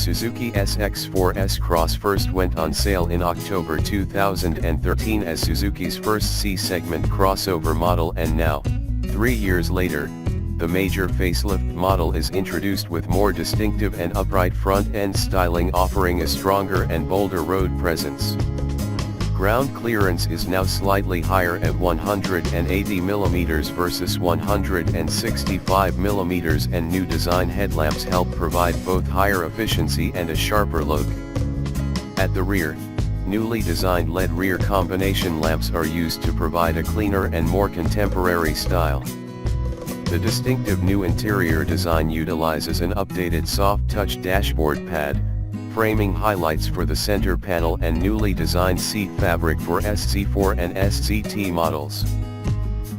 Suzuki SX4 S-Cross first went on sale in October 2013 as Suzuki's first C-segment crossover model, and now, 3 years later, the major facelift model is introduced with more distinctive and upright front-end styling, offering a stronger and bolder road presence. Ground clearance is now slightly higher at 180 mm versus 165 mm, and new design headlamps help provide both higher efficiency and a sharper look. At the rear, newly designed LED rear combination lamps are used to provide a cleaner and more contemporary style. The distinctive new interior design utilizes an updated soft-touch dashboard pad, framing highlights for the center panel, and newly designed seat fabric for SZ4 and SZ-T models.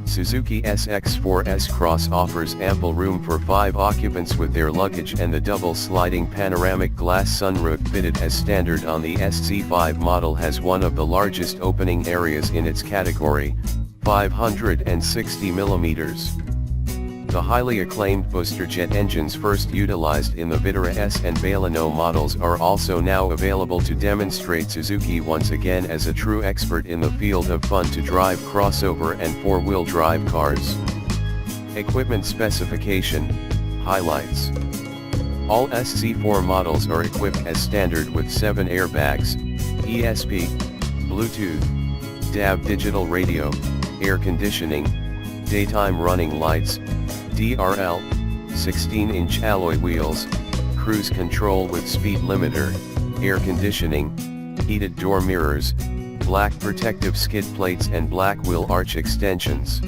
Suzuki SX4 S-Cross offers ample room for 5 occupants with their luggage, and the double sliding panoramic glass sunroof fitted as standard on the SZ5 model has one of the largest opening areas in its category, 560 mm. The highly acclaimed booster jet engines first utilized in the Vitara S and Baleno models are also now available to demonstrate Suzuki once again as a true expert in the field of fun-to-drive crossover and four-wheel drive cars. Equipment specification, highlights. All SZ4 models are equipped as standard with 7 airbags, ESP, Bluetooth, DAB digital radio, air conditioning, daytime running lights, DRL, 16-inch alloy wheels, cruise control with speed limiter, air conditioning, heated door mirrors, black protective skid plates and black wheel arch extensions.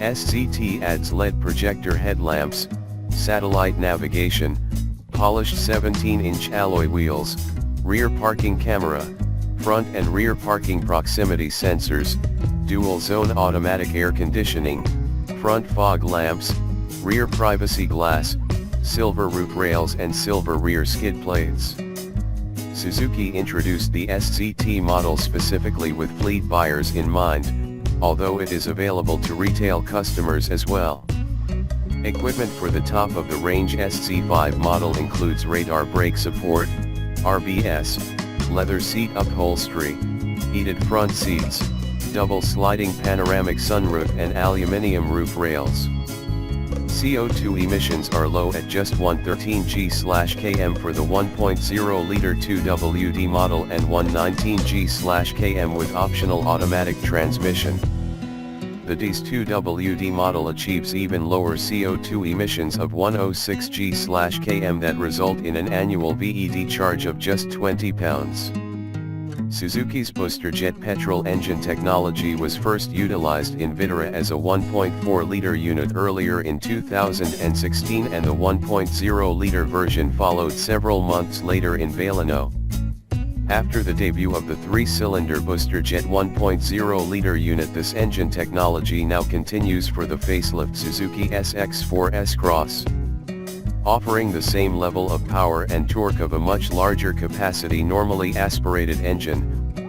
SZ-T adds LED projector headlamps, satellite navigation, polished 17-inch alloy wheels, rear parking camera, front and rear parking proximity sensors, dual-zone automatic air conditioning, front fog lamps, rear privacy glass, silver roof rails and silver rear skid plates. Suzuki introduced the SZ-T model specifically with fleet buyers in mind, although it is available to retail customers as well. Equipment for the top-of-the-range SZ5 model includes radar brake support, RBS, leather seat upholstery, heated front seats, double sliding panoramic sunroof and aluminium roof rails. CO2 emissions are low at just 113 g/km for the 1.0-liter 2WD model and 119 g/km with optional automatic transmission. The DS 2WD model achieves even lower CO2 emissions of 106 g/km that result in an annual VED charge of just 20 pounds. Suzuki's booster jet petrol engine technology was first utilized in Vitara as a 1.4-liter unit earlier in 2016, and the 1.0-liter version followed several months later in Baleno. After the debut of the 3-cylinder booster jet 1.0-liter unit, this engine technology now continues for the facelift Suzuki SX4 S-Cross. Offering the same level of power and torque of a much larger capacity normally aspirated engine,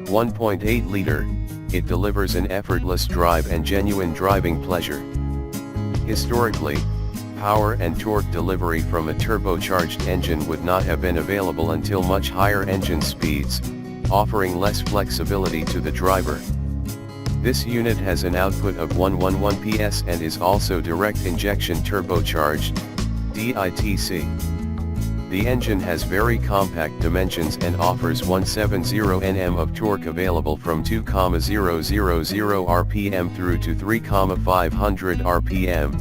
1.8-liter, it delivers an effortless drive and genuine driving pleasure. Historically, power and torque delivery from a turbocharged engine would not have been available until much higher engine speeds, offering less flexibility to the driver. This unit has an output of 111 PS and is also direct injection turbocharged, DITC. The engine has very compact dimensions and offers 170 Nm of torque available from 2,000 rpm through to 3,500 rpm.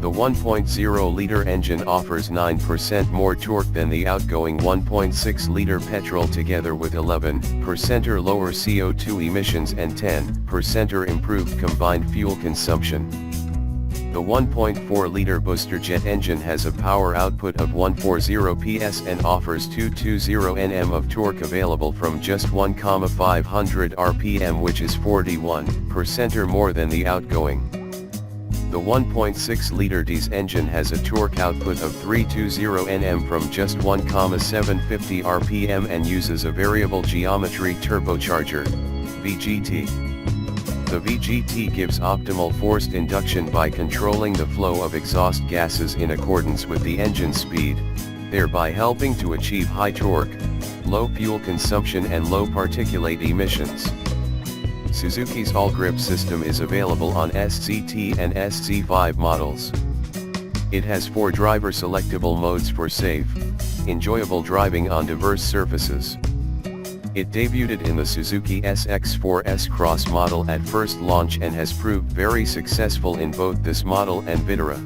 The 1.0-liter engine offers 9% more torque than the outgoing 1.6-liter petrol, together with 11% lower CO2 emissions and 10% improved combined fuel consumption. The 1.4-liter booster jet engine has a power output of 140 PS and offers 220 Nm of torque available from just 1,500 rpm, which is 41% more than the outgoing. The 1.6-liter DS engine has a torque output of 320 Nm from just 1,750 rpm and uses a variable geometry turbocharger, VGT. The VGT gives optimal forced induction by controlling the flow of exhaust gases in accordance with the engine speed, thereby helping to achieve high torque, low fuel consumption and low particulate emissions. Suzuki's all-grip system is available on SZ-T and SZ5 models. It has 4 driver-selectable modes for safe, enjoyable driving on diverse surfaces. It debuted in the Suzuki SX4 S-Cross model at first launch and has proved very successful in both this model and Vitara.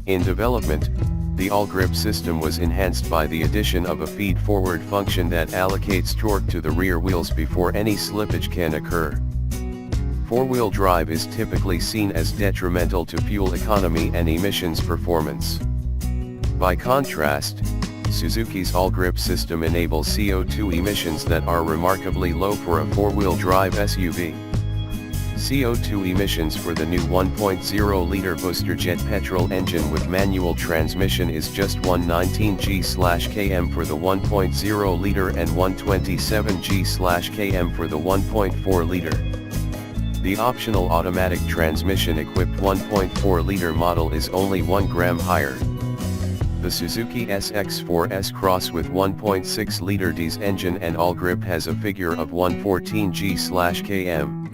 In development, the all-grip system was enhanced by the addition of a feed-forward function that allocates torque to the rear wheels before any slippage can occur. Four-wheel drive is typically seen as detrimental to fuel economy and emissions performance. By contrast, Suzuki's all-grip system enables CO2 emissions that are remarkably low for a four-wheel drive SUV. CO2 emissions for the new 1.0-liter booster-jet petrol engine with manual transmission is just 119 g/km for the 1.0-liter and 127 g/km for the 1.4-liter. The optional automatic transmission-equipped 1.4-liter model is only 1 gram higher. The Suzuki SX4 S-Cross with 1.6-liter diesel engine and all-grip has a figure of 114 g/km.